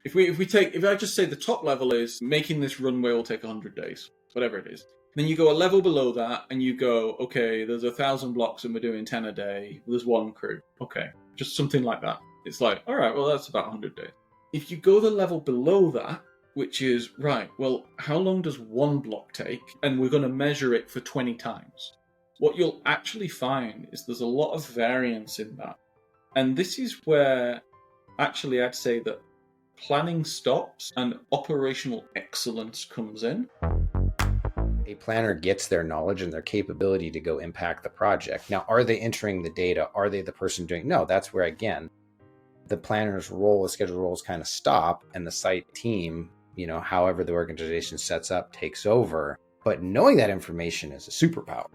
If I just say the top level is making this runway will take 100 days, whatever it is. Then you go a level below that and you go, okay, there's 1,000 blocks and we're doing 10 a day. There's one crew. Okay, just something like that. It's like, all right, well, that's about 100 days. If you go the level below that, which is, right, well, how long does one block take? And we're going to measure it for 20 times. What you'll actually find is there's a lot of variance in that. And this is where, actually, I'd say that planning stops and operational excellence comes in. A planner gets their knowledge and their capability to go impact the project. Now, are they entering the data? Are they the person doing? No, that's where, again, the planner's role, the schedule roles kind of stop and the site team, however the organization sets up, takes over. But knowing that information is a superpower.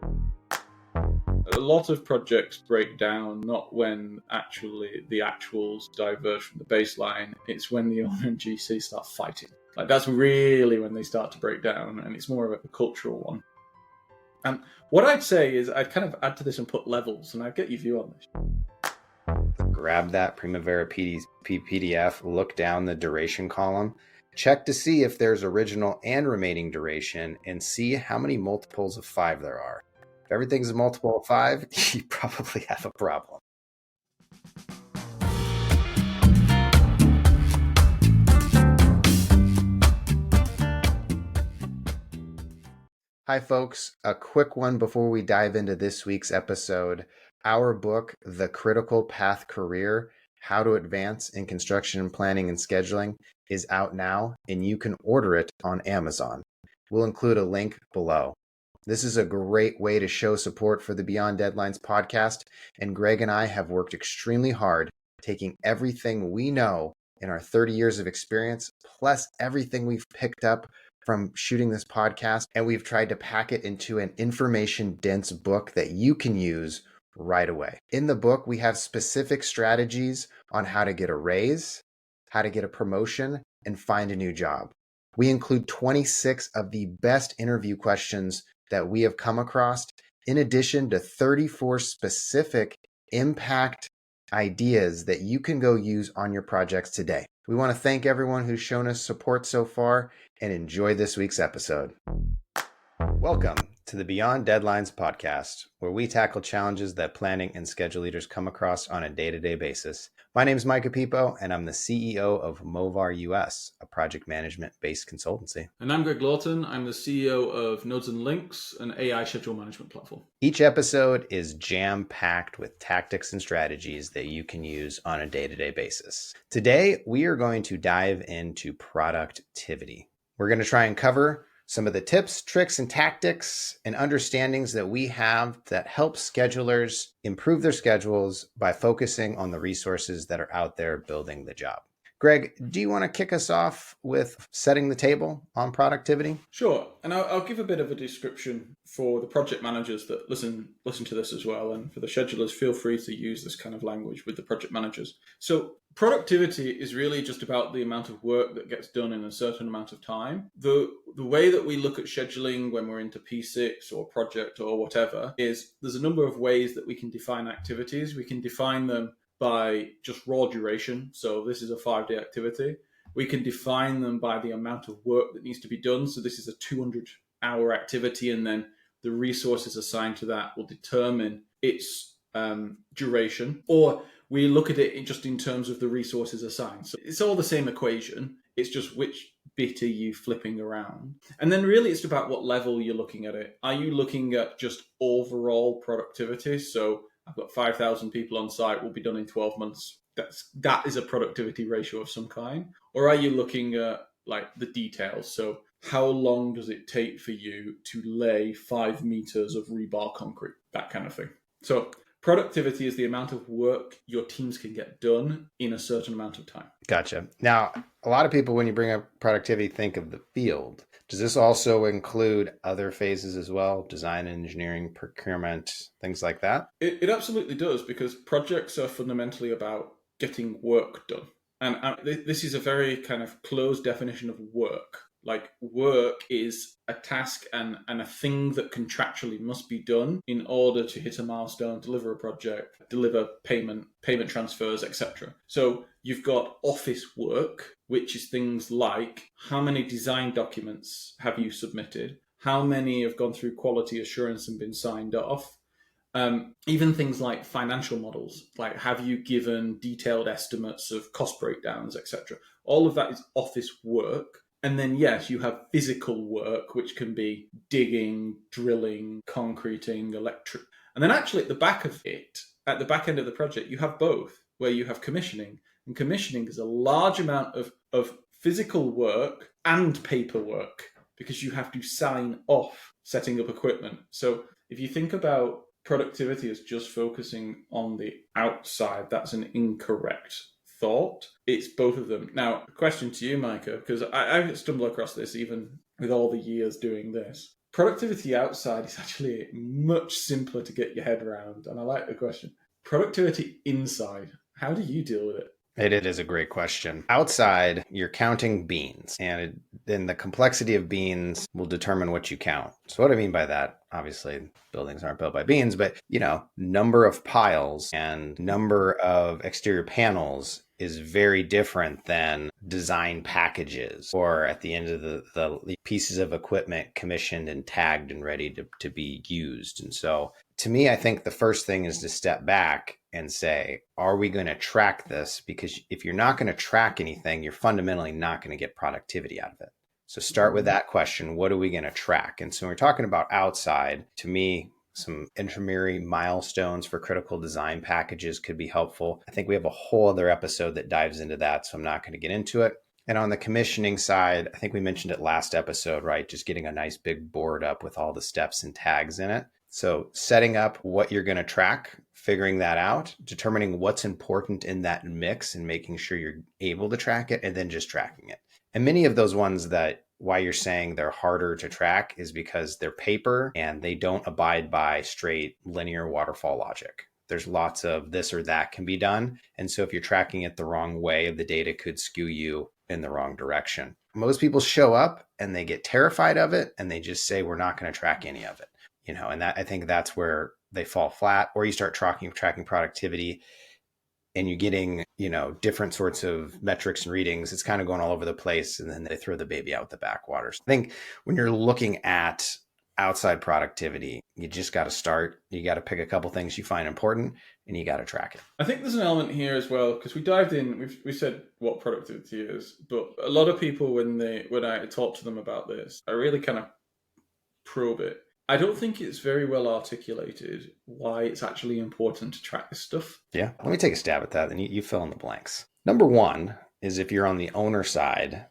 A lot of projects break down not when actually the actuals diverge from the baseline. It's when the owner and GC start fighting. Like that's really when they start to break down, and it's more of a cultural one. And what I'd say is I'd kind of add to this and put levels, and I'd get your view on this. Grab that Primavera PDF, look down the duration column, check to see if there's original and remaining duration, and see how many multiples of 5 there are. If everything's a multiple of 5, you probably have a problem. Hi, folks. A quick one before we dive into this week's episode. Our book, The Critical Path Career, How to Advance in Construction and Planning and Scheduling, is out now, and you can order it on Amazon. We'll include a link below. This is a great way to show support for the Beyond Deadlines podcast, and Greg and I have worked extremely hard taking everything we know in our 30 years of experience, plus everything we've picked up from shooting this podcast, and we've tried to pack it into an information-dense book that you can use right away. In the book, we have specific strategies on how to get a raise, how to get a promotion, and find a new job. We include 26 of the best interview questions that we have come across, in addition to 34 specific impact ideas that you can go use on your projects today. We want to thank everyone who's shown us support so far and enjoy this week's episode. Welcome to the Beyond Deadlines podcast, where we tackle challenges that planning and schedule leaders come across on a day-to-day basis. My name is Micah and I'm the CEO of Movar US, a project management-based consultancy. And I'm Greg Lawton. I'm the CEO of Nodes and Links, an AI schedule management platform. Each episode is jam-packed with tactics and strategies that you can use on a day-to-day basis. Today, we are going to dive into productivity. We're going to try and cover some of the tips, tricks, and tactics and understandings that we have that help schedulers improve their schedules by focusing on the resources that are out there building the job. Greg, do you want to kick us off with setting the table on productivity? Sure. And I'll give a bit of a description for the project managers that listen to this as well. And for the schedulers, feel free to use this kind of language with the project managers. So productivity is really just about the amount of work that gets done in a certain amount of time. The way that we look at scheduling when we're into P6 or project or whatever is there's a number of ways that we can define activities. We can define them by just raw duration. So this is a 5-day activity. We can define them by the amount of work that needs to be done. So this is a 200-hour activity, and then the resources assigned to that will determine its duration. Or we look at it just in terms of the resources assigned. So it's all the same equation. It's just which bit are you flipping around. And then really it's about what level you're looking at it. Are you looking at just overall productivity? So I've got 5,000 people on site, will be done in 12 months. That is a productivity ratio of some kind. Or are you looking at like the details? So how long does it take for you to lay 5 meters of rebar concrete? That kind of thing. So productivity is the amount of work your teams can get done in a certain amount of time. Gotcha. Now, a lot of people, when you bring up productivity, think of the field. Does this also include other phases as well? Design, engineering, procurement, things like that? It absolutely does, because projects are fundamentally about getting work done. And this is a very kind of closed definition of work. Like work is a task and a thing that contractually must be done in order to hit a milestone, deliver a project, deliver payment transfers, etc. So you've got office work, which is things like how many design documents have you submitted? How many have gone through quality assurance and been signed off? Even things like financial models, like have you given detailed estimates of cost breakdowns, etc. All of that is office work. And then, yes, you have physical work, which can be digging, drilling, concreting, electric. And then actually at the back of it, at the back end of the project, you have both, where you have commissioning. And commissioning is a large amount of physical work and paperwork because you have to sign off setting up equipment. So if you think about productivity as just focusing on the outside, that's an incorrect thought. It's both of them. Now, a question to you, Micah, because I stumble across this even with all the years doing this. Productivity outside is actually much simpler to get your head around. And I like the question. Productivity inside, how do you deal with it? It is a great question. Outside, you're counting beans, and then the complexity of beans will determine what you count. So what I mean by that, obviously, buildings aren't built by beans, but, number of piles and number of exterior panels is very different than design packages or at the end of the pieces of equipment commissioned and tagged and ready to be used. And so to me, I think the first thing is to step back and say, are we going to track this? Because if you're not going to track anything, you're fundamentally not going to get productivity out of it. So start with that question. What are we going to track? And so when we're talking about outside, to me, some intramural milestones for critical design packages could be helpful. I think we have a whole other episode that dives into that, so I'm not going to get into it. And on the commissioning side, I think we mentioned it last episode, right? Just getting a nice big board up with all the steps and tags in it. So setting up what you're going to track, figuring that out, determining what's important in that mix and making sure you're able to track it, and then just tracking it. And many of those ones that why you're saying they're harder to track is because they're paper and they don't abide by straight linear waterfall logic. There's lots of this or that can be done. And so if you're tracking it the wrong way, the data could skew you in the wrong direction. Most people show up and they get terrified of it and they just say, we're not going to track any of it. And that I think that's where they fall flat, or you start tracking productivity and you're getting, different sorts of metrics and readings. It's kind of going all over the place. And then they throw the baby out with the bathwater. I think when you're looking at outside productivity, you just got to start. You got to pick a couple things you find important and you got to track it. I think there's an element here as well, because we dived in, we said what productivity is, but a lot of people, when I talk to them about this, I really kind of probe it. I don't think it's very well articulated why it's actually important to track this stuff. Yeah, let me take a stab at that, and you fill in the blanks. Number one is if you're on the owner side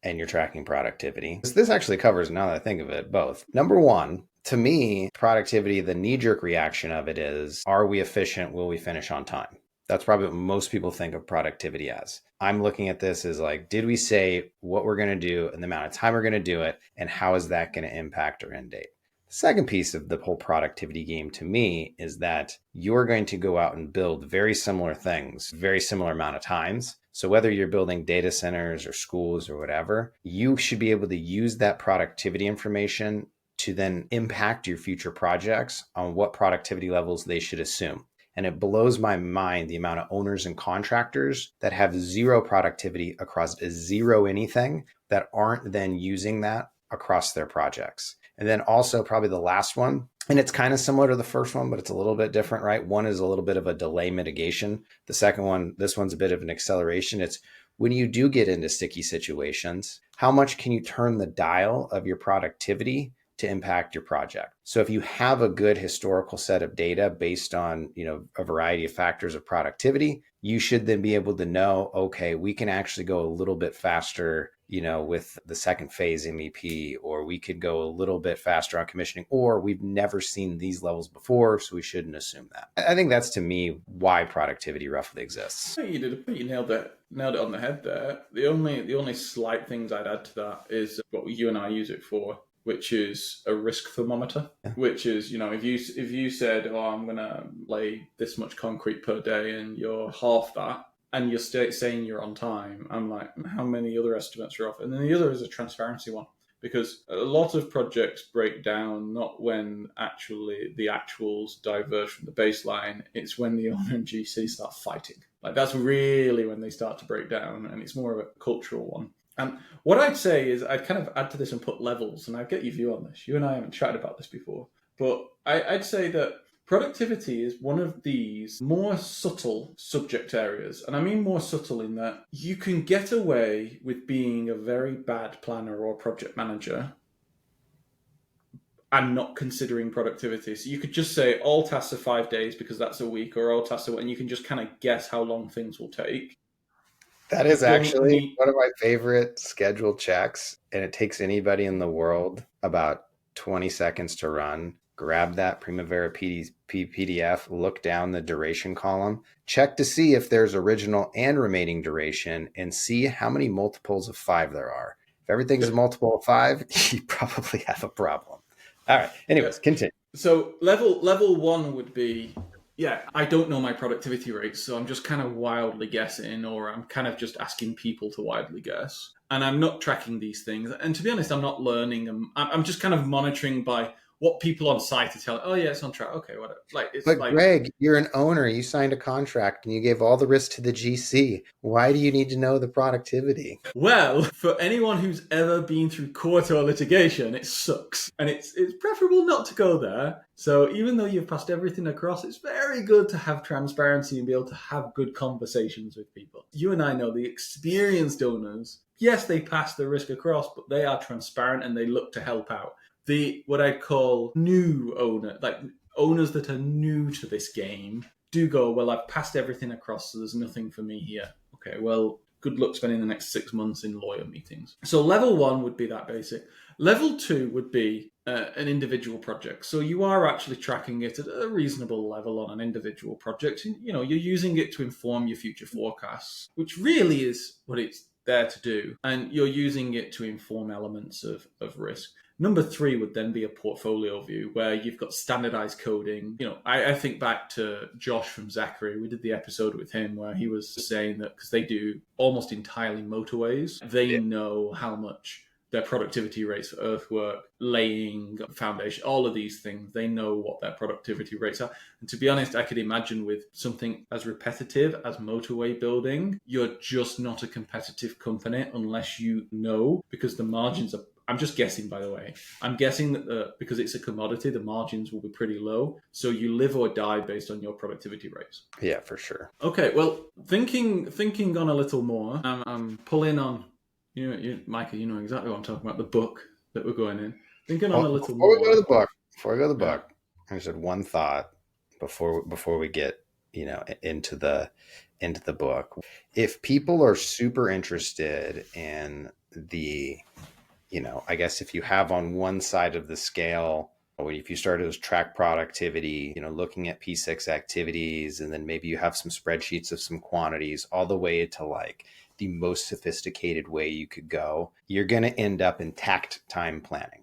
and you're tracking productivity. This actually covers, now that I think of it, both. Number one, to me, productivity, the knee-jerk reaction of it is, are we efficient? Will we finish on time? That's probably what most people think of productivity as. I'm looking at this as like, did we say what we're going to do and the amount of time we're going to do it, and how is that going to impact our end date? The second piece of the whole productivity game to me is that you're going to go out and build very similar things, very similar amount of times. So whether you're building data centers or schools or whatever, you should be able to use that productivity information to then impact your future projects on what productivity levels they should assume. And it blows my mind the amount of owners and contractors that have zero productivity across zero anything that aren't then using that across their projects. And then also probably the last one, and it's kind of similar to the first one, but it's a little bit different, right? One is a little bit of a delay mitigation. The second one, this one's a bit of an acceleration. It's when you do get into sticky situations, how much can you turn the dial of your productivity to impact your project? So if you have a good historical set of data based on, a variety of factors of productivity, you should then be able to know, okay, we can actually go a little bit faster, with the second phase MEP, or we could go a little bit faster on commissioning, or we've never seen these levels before, so we shouldn't assume that. I think that's, to me, why productivity roughly exists. You nailed it on the head there. The only slight things I'd add to that is what you and I use it for, which is a risk thermometer, which is, if you said, I'm going to lay this much concrete per day and you're half that, and you're saying you're on time, I'm like, how many other estimates are off? And then the other is a transparency one, because a lot of projects break down not when actually the actuals diverge from the baseline, it's when the owner and GC start fighting. Like that's really when they start to break down, and it's more of a cultural one. And what I'd say is I'd kind of add to this and put levels, and I'd get your view on this. You and I haven't chatted about this before, but I'd say that productivity is one of these more subtle subject areas. And I mean more subtle in that you can get away with being a very bad planner or project manager and not considering productivity. So you could just say all tasks are 5 days because that's a week, or all tasks are, and you can just kind of guess how long things will take. That is actually one of my favorite schedule checks, and it takes anybody in the world about 20 seconds to run. Grab that Primavera PDF, look down the duration column, check to see if there's original and remaining duration, and see how many multiples of 5 there are. If everything's a multiple of 5, you probably have a problem. All right. Anyways, continue. So level 1 would be, I don't know my productivity rates, so I'm just kind of wildly guessing, or I'm kind of just asking people to wildly guess. And I'm not tracking these things. And to be honest, I'm not learning them. I'm just kind of monitoring by what people on site are telling. Oh yeah, it's on track. Okay, whatever. But Greg, you're an owner. You signed a contract and you gave all the risk to the GC. Why do you need to know the productivity? Well, for anyone who's ever been through court or litigation, it sucks, and it's preferable not to go there. So even though you've passed everything across, it's very good to have transparency and be able to have good conversations with people. You and I know the experienced owners. Yes, they pass the risk across, but they are transparent and they look to help out. The what I'd call new owner, like owners that are new to this game, do go, well, I've passed everything across, so there's nothing for me here. Okay, well, good luck spending the next 6 months in lawyer meetings. So level 1 would be that basic. Level 2 would be an individual project. So you are actually tracking it at a reasonable level on an individual project. You know, you're using it to inform your future forecasts, which really is what it's there to do. And you're using it to inform elements of risk. Number 3 would then be a portfolio view where you've got standardized coding. You know, I think back to Josh from Zachary. We did the episode with him where he was saying that because they do almost entirely motorways, they know how much their productivity rates for earthwork, laying, foundation, all of these things, they know what their productivity rates are. And to be honest, I could imagine with something as repetitive as motorway building, you're just not a competitive company unless you know, because the margins are, I'm just guessing, by the way. I'm guessing that because it's a commodity, the margins will be pretty low. So you live or die based on your productivity rates. Yeah, for sure. Okay, well, thinking on a little more, I'm pulling on, Micah, you know exactly what I'm talking about, the book that we're going in. Thinking on a little more. Before we go to the book, I said one thought before we get, into the book. If people are super interested in the, I guess if you have on one side of the scale, or if you started as track productivity, looking at P6 activities, and then maybe you have some spreadsheets of some quantities all the way to like the most sophisticated way you could go, you're going to end up in tact time planning.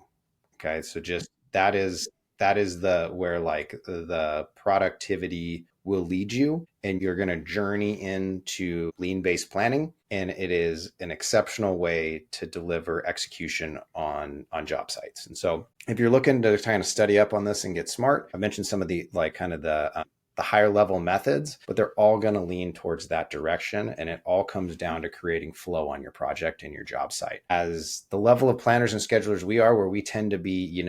Okay. So just that is where like the productivity will lead you, and you're going to journey into lean-based planning. And it is an exceptional way to deliver execution on job sites. And so if you're looking to kind of study up on this and get smart, I mentioned some of the like kind of the higher level methods, but they're all going to lean towards that direction. And it all comes down to creating flow on your project and your job site. As the level of planners and schedulers we are, where we tend to be,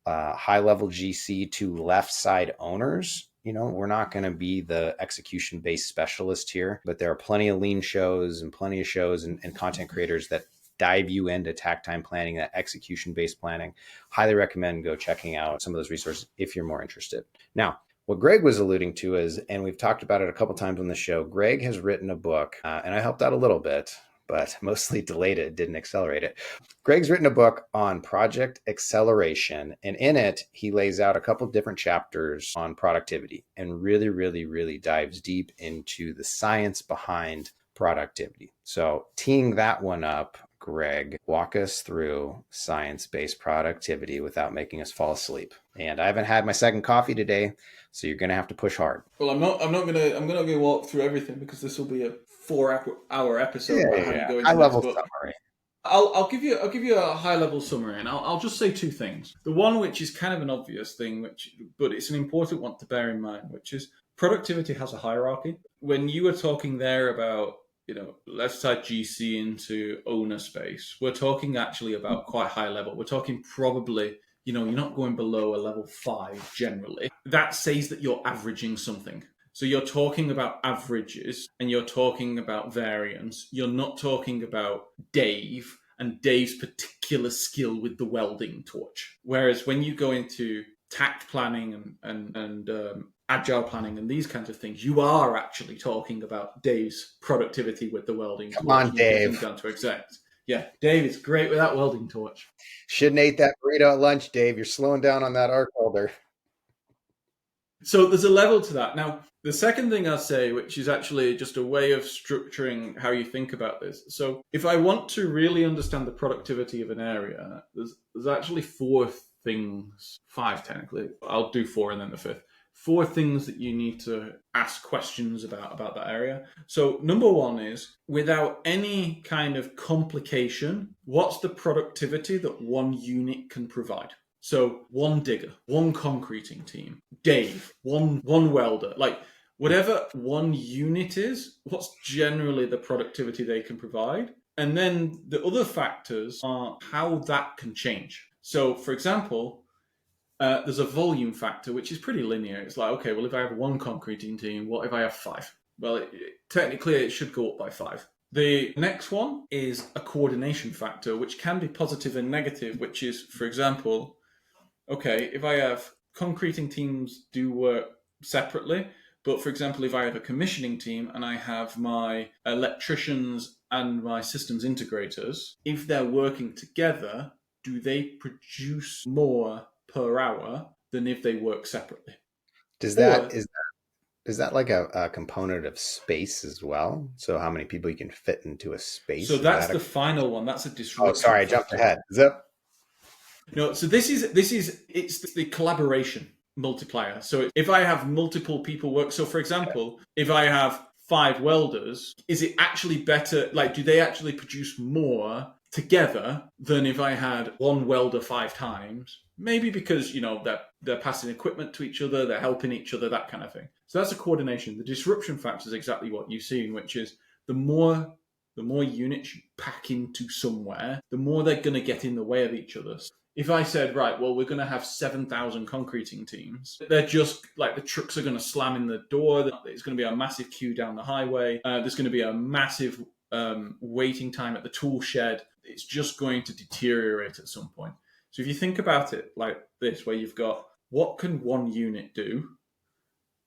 high level GC to left side owners, we're not going to be the execution based specialist here, but there are plenty of lean shows and plenty of shows and content creators that dive you into tact time planning, that execution based planning. Highly recommend go checking out some of those resources if you're more interested. Now, what Greg was alluding to is, and we've talked about it a couple times on the show, Greg has written a book, and I helped out a little bit, but mostly delayed it, didn't accelerate it. Greg's written a book on project acceleration, and in it, he lays out a couple of different chapters on productivity and really, really, really dives deep into the science behind productivity. So teeing that one up, Greg walk us through science-based productivity without making us fall asleep. And I haven't had my second coffee today, so you're going to have to push hard. Well, I'm not gonna go walk through everything because this will be a 4 hour episode about having to go High into this. level But summary. I'll give you a high level summary, and I'll just say two things. The one, which is kind of an obvious thing, but it's an important one to bear in mind, which is productivity has a hierarchy. When you were talking there about, let's type GC into owner space, we're talking actually about quite high level. We're talking probably, you're not going below a level 5 generally. That says that you're averaging something. So you're talking about averages and you're talking about variance. You're not talking about Dave and Dave's particular skill with the welding torch. Whereas when you go into tact planning and agile planning and these kinds of things, you are actually talking about Dave's productivity with the welding torch. Come on, Dave. Down to exact. Yeah, Dave is great with that welding torch. Shouldn't ate that burrito at lunch, Dave. You're slowing down on that arc welder. So there's a level to that. Now, the second thing I'll say, which is actually just a way of structuring how you think about this. So if I want to really understand the productivity of an area, there's actually 4 things, 5 technically. I'll do 4 and then the 5th. 4 things that you need to ask questions about that area. So number 1 is, without any kind of complication, what's the productivity that one unit can provide? So 1 digger, 1 concreting team, Dave, one welder, like whatever 1 unit is, what's generally the productivity they can provide? And then the other factors are how that can change. So for example, there's a volume factor, which is pretty linear. It's like, okay, well, if I have 1 concreting team, what if I have 5? Well, technically it should go up by 5. The next one is a coordination factor, which can be positive and negative, which is, for example, okay, if I have concreting teams do work separately, but for example, if I have a commissioning team and I have my electricians and my systems integrators, if they're working together, do they produce more per hour than if they work separately? Is that like a component of space as well? So how many people you can fit into a space? So that's the final one. That's a disruption. Oh, sorry, I jumped ahead. Zip. No, so it's the collaboration multiplier. So if I have multiple people work, so for example, if I have 5 welders, is it actually better, like do they actually produce more together than if I had 1 welder 5 times? Maybe because, they're passing equipment to each other, they're helping each other, that kind of thing. So that's a coordination. The disruption factor is exactly what you've seen, which is the more units you pack into somewhere, the more they're going to get in the way of each other. If I said, right, well, we're going to have 7,000 concreting teams, they're just like the trucks are going to slam in the door. It's going to be a massive queue down the highway. There's going to be a massive waiting time at the tool shed. It's just going to deteriorate at some point. So if you think about it like this, where you've got what can 1 unit do?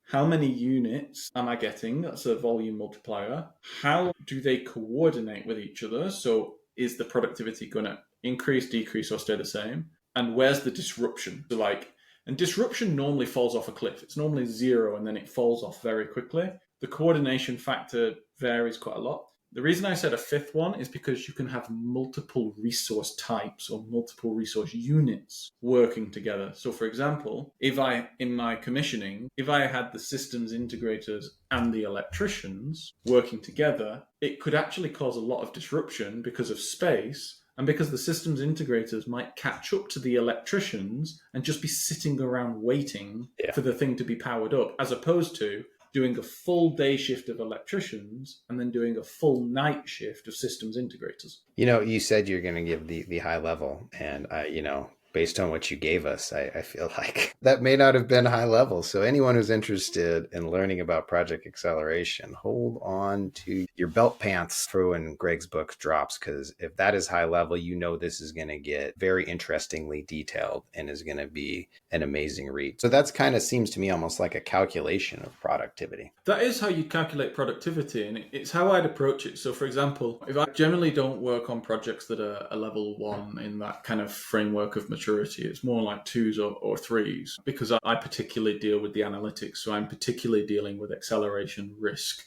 How many units am I getting? That's a volume multiplier. How do they coordinate with each other? So is the productivity going to increase, decrease, or stay the same? And where's the disruption? So and disruption normally falls off a cliff. It's normally 0 and then it falls off very quickly. The coordination factor varies quite a lot. The reason I said a 5th one is because you can have multiple resource types or multiple resource units working together. So for example, in my commissioning, if I had the systems integrators and the electricians working together, it could actually cause a lot of disruption because of space and because the systems integrators might catch up to the electricians and just be sitting around waiting for the thing to be powered up, as opposed to doing a full day shift of electricians and then doing a full night shift of systems integrators. You said you're going to give the high level, and based on what you gave us, I feel like that may not have been high level. So anyone who's interested in learning about project acceleration, hold on to your belt pants for when Greg's book drops, because if that is high level, this is going to get very interestingly detailed and is going to be an amazing read. So that's kind of seems to me almost like a calculation of productivity. That is how you calculate productivity, and it's how I'd approach it. So for example, if I generally don't work on projects that are a level 1 in that kind of framework of maturity, maturity. It's more like 2s or 3s, because I particularly deal with the analytics. So I'm particularly dealing with acceleration, risk,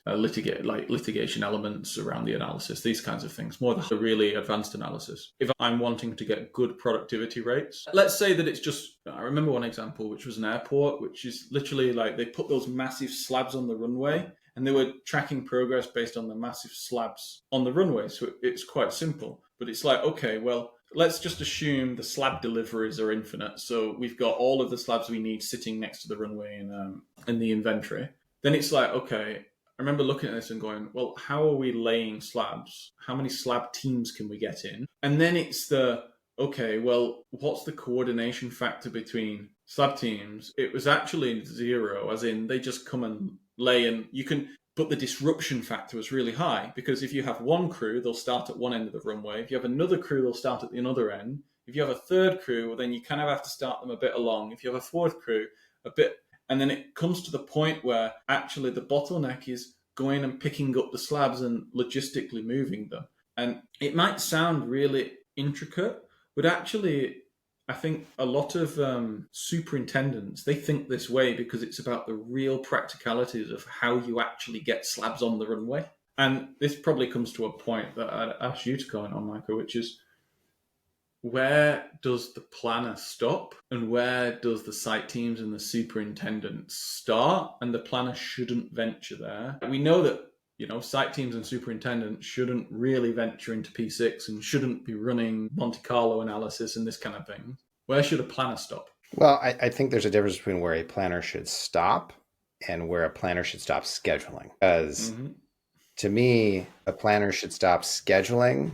litigation elements around the analysis, these kinds of things, more the really advanced analysis. If I'm wanting to get good productivity rates, let's say that it's just, I remember one example, which was an airport, which is literally like they put those massive slabs on the runway, and they were tracking progress based on the massive slabs on the runway. So it's quite simple. But it's like, okay, well, let's just assume the slab deliveries are infinite. So we've got all of the slabs we need sitting next to the runway in the inventory. Then it's like, okay, I remember looking at this and going, well, how are we laying slabs? How many slab teams can we get in? And then it's okay, well, what's the coordination factor between slab teams? It was actually 0, as in they just come and lay, and but the disruption factor was really high, because if you have one crew, they'll start at one end of the runway. If you have another crew, they'll start at the other end. If you have a third crew, well, then you kind of have to start them a bit along. If you have a fourth crew, a bit. And then it comes to the point where actually the bottleneck is going and picking up the slabs and logistically moving them. And it might sound really intricate, but actually I think a lot of superintendents, they think this way because it's about the real practicalities of how you actually get slabs on the runway. And this probably comes to a point that I'd ask you to comment on, Micah, which is, where does the planner stop and where does the site teams and the superintendents start? And the planner shouldn't venture there. We know that, site teams and superintendents shouldn't really venture into P6 and shouldn't be running Monte Carlo analysis and this kind of thing. Where should a planner stop? Well, I think there's a difference between where a planner should stop and where a planner should stop scheduling. Because to me, a planner should stop scheduling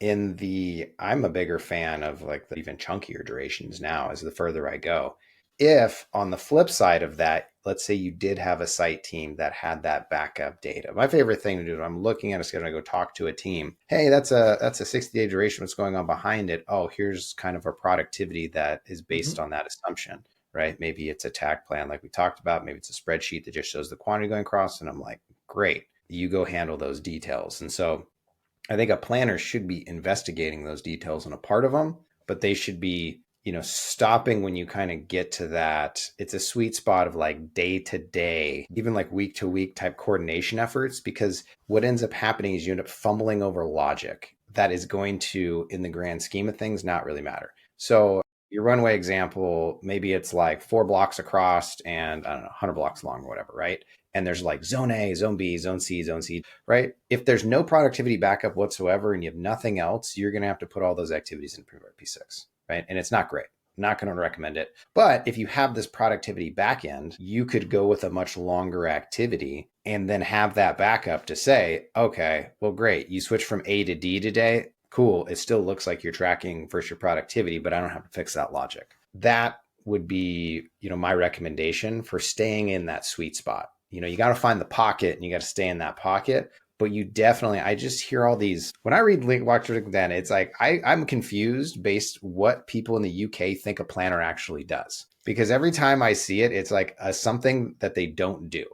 I'm a bigger fan of like the even chunkier durations now as the further I go. If on the flip side of that, let's say you did have a site team that had that backup data. My favorite thing to do is I'm looking at a schedule, I go talk to a team. Hey, that's a 60-day duration. What's going on behind it? Oh, here's kind of a productivity that is based on that assumption, right? Maybe it's a tag plan like we talked about. Maybe it's a spreadsheet that just shows the quantity going across. And I'm like, great, you go handle those details. And so I think a planner should be investigating those details on a part of them, but they should be, stopping when you kind of get to that. It's a sweet spot of like day to day, even like week to week type coordination efforts, because what ends up happening is you end up fumbling over logic that is going to, in the grand scheme of things, not really matter. So your runway example, maybe it's like 4 blocks across and 100 blocks long or whatever, right? And there's like zone A, zone B, zone C, right? If there's no productivity backup whatsoever and you have nothing else, you're going to have to put all those activities in Primavera P6, right? And it's not great. I'm not going to recommend it. But if you have this productivity backend, you could go with a much longer activity and then have that backup to say, okay, well, great. You switch from A to D today. Cool. It still looks like you're tracking versus your productivity, but I don't have to fix that logic. That would be, my recommendation for staying in that sweet spot. You got to find the pocket and you got to stay in that pocket. But you definitely, I just hear all these, when I read Walk Through LinkedIn, it's like, I'm confused based what people in the UK think a planner actually does. Because every time I see it, it's like something that they don't do.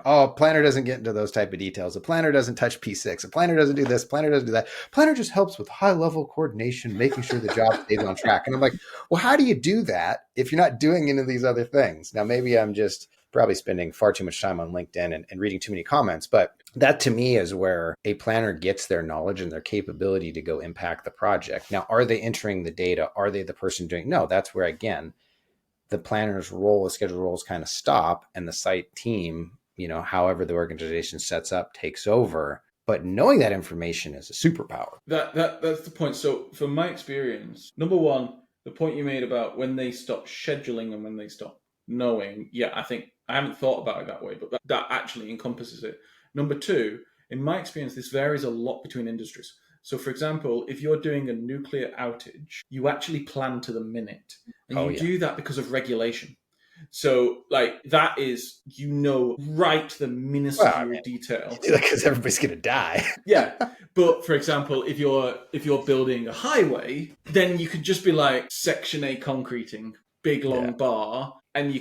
A planner doesn't get into those type of details. A planner doesn't touch P6. A planner doesn't do this. A planner doesn't do that. A planner just helps with high level coordination, making sure the job stays on track. And I'm like, well, how do you do that if you're not doing any of these other things? Now, maybe I'm just probably spending far too much time on LinkedIn and reading too many comments, but that to me is where a planner gets their knowledge and their capability to go impact the project. Now, are they entering the data? Are they the person doing? No, that's where, again, the planner's role, the schedule roles kind of stop and the site team, however the organization sets up, takes over. But knowing that information is a superpower. That's the point. So from my experience, number one, the point you made about when they stop scheduling and when they stop knowing, I think I haven't thought about it that way, but that actually encompasses it. Number two, in my experience, this varies a lot between industries. So for example, if you're doing a nuclear outage, you actually plan to the minute. And do that because of regulation. So like that is, right to the minuscule detail. Because everybody's going to die. Yeah. But for example, if you're building a highway, then you could just be like Section A concreting, big long bar, and you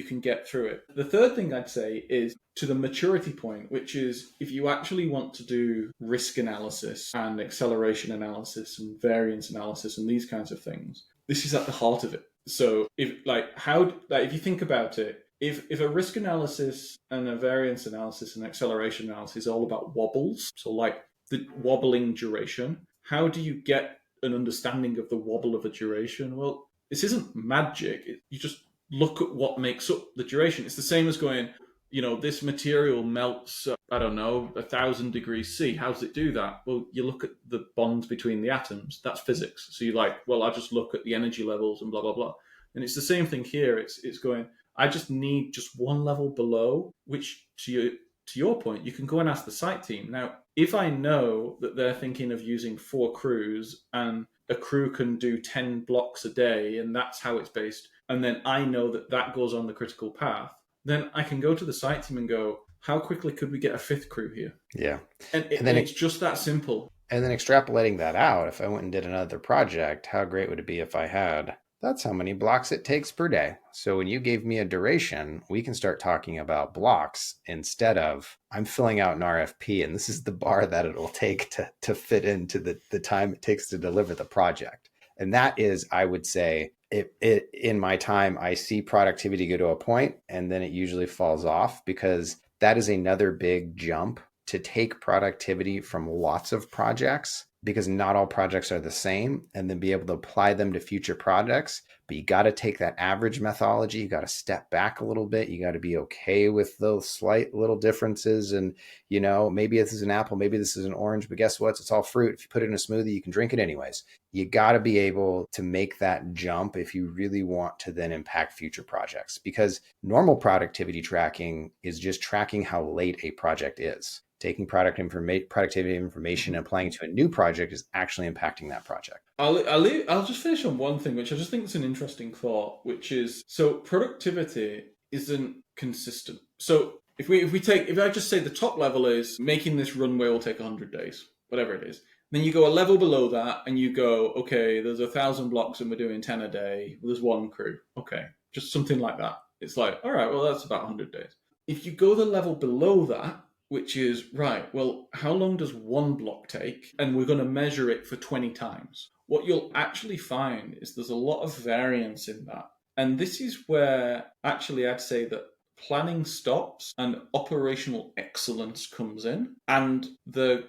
can get through it. The third thing I'd say is to the maturity point, which is if you actually want to do risk analysis and acceleration analysis and variance analysis and these kinds of things, this is at the heart of it. So if you think about it, if a risk analysis and a variance analysis and acceleration analysis is all about wobbles, so like the wobbling duration, how do you get an understanding of the wobble of a duration? Well, this isn't magic. You just look at what makes up the duration. It's the same as going, this material melts, 1,000 degrees C. How does it do that? Well, you look at the bonds between the atoms. That's physics. So you're like, well, I just look at the energy levels and blah, blah, blah. And it's the same thing here. It's going, I just need just one level below, which to your point, you can go and ask the site team. Now, if I know that they're thinking of using 4 crews and a crew can do 10 blocks a day, and that's how it's based, and then I know that that goes on the critical path, then I can go to the site team and go, how quickly could we get a 5th crew here? Yeah. And it's just that simple. And then extrapolating that out, if I went and did another project, how great would it be if I had, that's how many blocks it takes per day. So when you gave me a duration, we can start talking about blocks instead of I'm filling out an RFP and this is the bar that it'll take to fit into the time it takes to deliver the project. And that is, I would say, it in my time, I see productivity go to a point and then it usually falls off, because that is another big jump to take productivity from lots of projects, because not all projects are the same, and then be able to apply them to future projects. But you got to take that average methodology. You got to step back a little bit. You got to be okay with those slight little differences. And, maybe this is an apple, maybe this is an orange, but guess what? It's all fruit. If you put it in a smoothie, you can drink it anyways. You got to be able to make that jump if you really want to then impact future projects, because normal productivity tracking is just tracking how late a project is. Taking productivity information and applying it to a new project is actually impacting that project. I'll just finish on one thing, which I just think is an interesting thought, which is, so productivity isn't consistent. So if I just say the top level is making this runway will take 100 days, whatever it is, then you go a level below that and you go, okay, there's 1,000 blocks and we're doing 10 a day. There's 1 crew. Okay, just something like that. It's like, all right, well, that's about 100 days. If you go the level below that, which is, right, well, how long does 1 block take? And we're going to measure it for 20 times. What you'll actually find is there's a lot of variance in that. And this is where actually I'd say that planning stops and operational excellence comes in. And the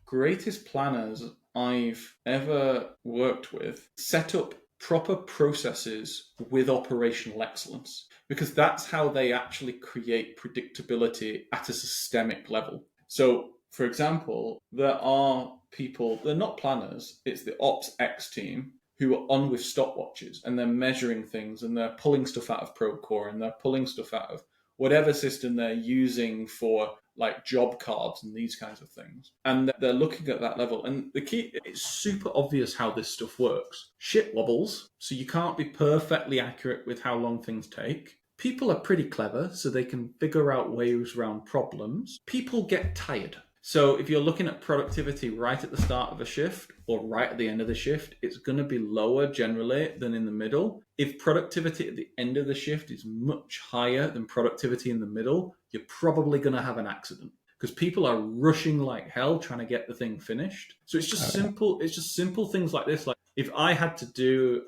greatest planners I've ever worked with set up proper processes with operational excellence, because that's how they actually create predictability at a systemic level. So, for example, there are people, they're not planners, it's the Ops X team who are on with stopwatches and they're measuring things and they're pulling stuff out of Procore and they're pulling stuff out of whatever system they're using for like job cards and these kinds of things. And they're looking at that level. And the key, it's super obvious how this stuff works. Shit wobbles, so you can't be perfectly accurate with how long things take. People are pretty clever, so they can figure out ways around problems. People get tired. So if you're looking at productivity right at the start of a shift or right at the end of the shift, it's going to be lower generally than in the middle. If productivity at the end of the shift is much higher than productivity in the middle, you're probably going to have an accident, because people are rushing like hell trying to get the thing finished. So it's just simple. It's just simple things like this. Like if I had to do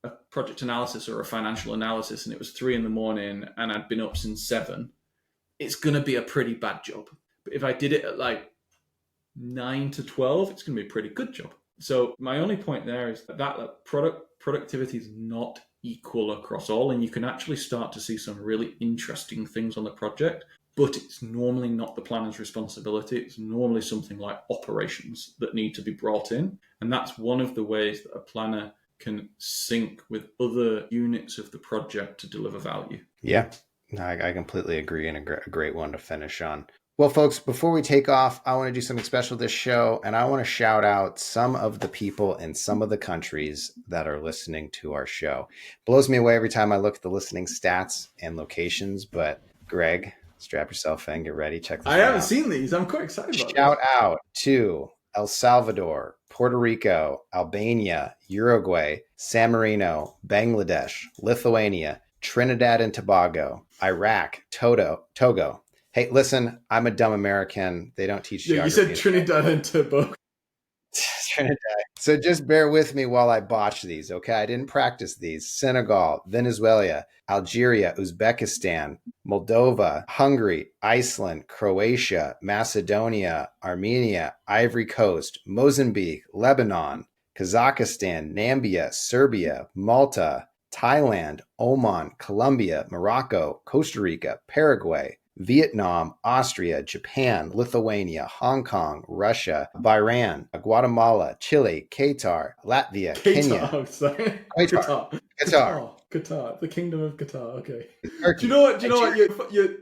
a project analysis or a financial analysis and it was 3 a.m. and I'd been up since 7, it's going to be a pretty bad job. But if I did it at like 9 to 12, it's going to be a pretty good job. So my only point there is that productivity is not equal across all, and you can actually start to see some really interesting things on the project, but it's normally not the planner's responsibility. It's normally something like operations that need to be brought in. And that's one of the ways that a planner can sync with other units of the project to deliver value. Yeah, I completely agree, and a great one to finish on. Well, folks, before we take off, I want to do something special this show, and I want to shout out some of the people in some of the countries that are listening to our show. It blows me away every time I look at the listening stats and locations, but Greg, strap yourself in, get ready, check this out. I haven't seen these. I'm quite excited about Shout out to El Salvador, Puerto Rico, Albania, Uruguay, San Marino, Bangladesh, Lithuania, Trinidad and Tobago, Iraq, Togo. Hey, listen, I'm a dumb American. They don't teach Yeah, you geography. said Trinidad and Tobago. Trinidad. So just bear with me while I botch these, okay? I didn't practice these. Senegal, Venezuela, Algeria, Uzbekistan, Moldova, Hungary, Iceland, Croatia, Macedonia, Armenia, Ivory Coast, Mozambique, Lebanon, Kazakhstan, Namibia, Serbia, Malta, Thailand, Oman, Colombia, Morocco, Costa Rica, Paraguay, Vietnam, Austria, Japan, Lithuania, Hong Kong, Russia, Bahrain, Guatemala, Chile, Qatar, Latvia, Kenya, Qatar, sorry. Qatar, Qatar, the Kingdom of Qatar. Okay. Do Turkey, you know what? Nigeria.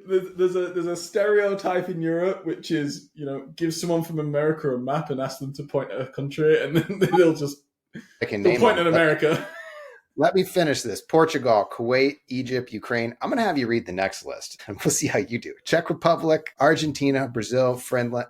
There's a stereotype in Europe which is, give someone from America a map and ask them to point at a country, and then they'll point at America. Let me finish this. Portugal, Kuwait, Egypt, Ukraine. I'm going to have you read the next list, and we'll see how you do. Czech Republic, Argentina, Brazil, Finland,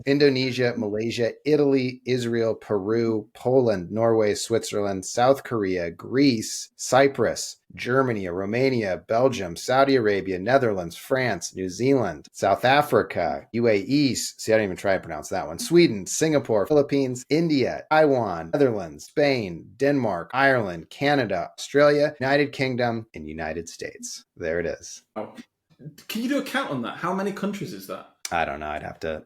Indonesia, Malaysia, Italy, Israel, Peru, Poland, Norway, Switzerland, South Korea, Greece, Cyprus, Germany, Romania, Belgium, Saudi Arabia, Netherlands, France, New Zealand, South Africa, UAE, see, I didn't even try to pronounce that one, Sweden, Singapore, Philippines, India, Taiwan, Netherlands, Spain, Denmark, Ireland, Canada, Australia, United Kingdom, and United States. There it is. Oh. Can you do a count on that? How many countries is that? I don't know. I'd have to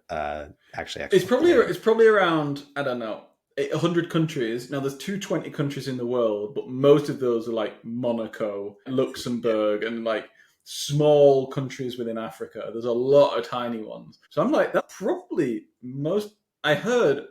actually. It's probably around, I don't know, 100 countries. Now, there's 220 countries in the world, but most of those are like Monaco, Luxembourg, and like small countries within Africa. There's a lot of tiny ones. So I'm like, that's probably most. I heard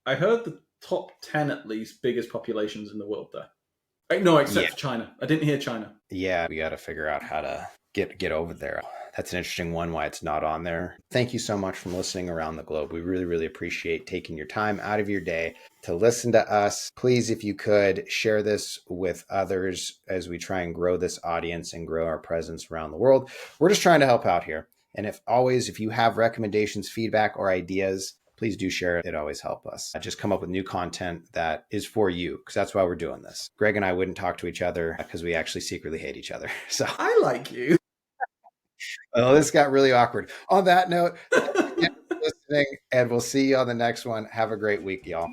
the top 10 at least biggest populations in the world there. No, except for China. I didn't hear China. Yeah, we got to figure out how to get over there. That's an interesting one, why it's not on there. Thank you so much for listening around the globe. We really, really appreciate taking your time out of your day to listen to us. Please, if you could, share this with others as we try and grow this audience and grow our presence around the world. We're just trying to help out here. And if you have recommendations, feedback, or ideas, please do share it. It always helps us. Just come up with new content that is for you, because that's why we're doing this. Greg and I wouldn't talk to each other because we actually secretly hate each other. So I like you. Well, this got really awkward. On that note, thank you for listening, and we'll see you on the next one. Have a great week, y'all.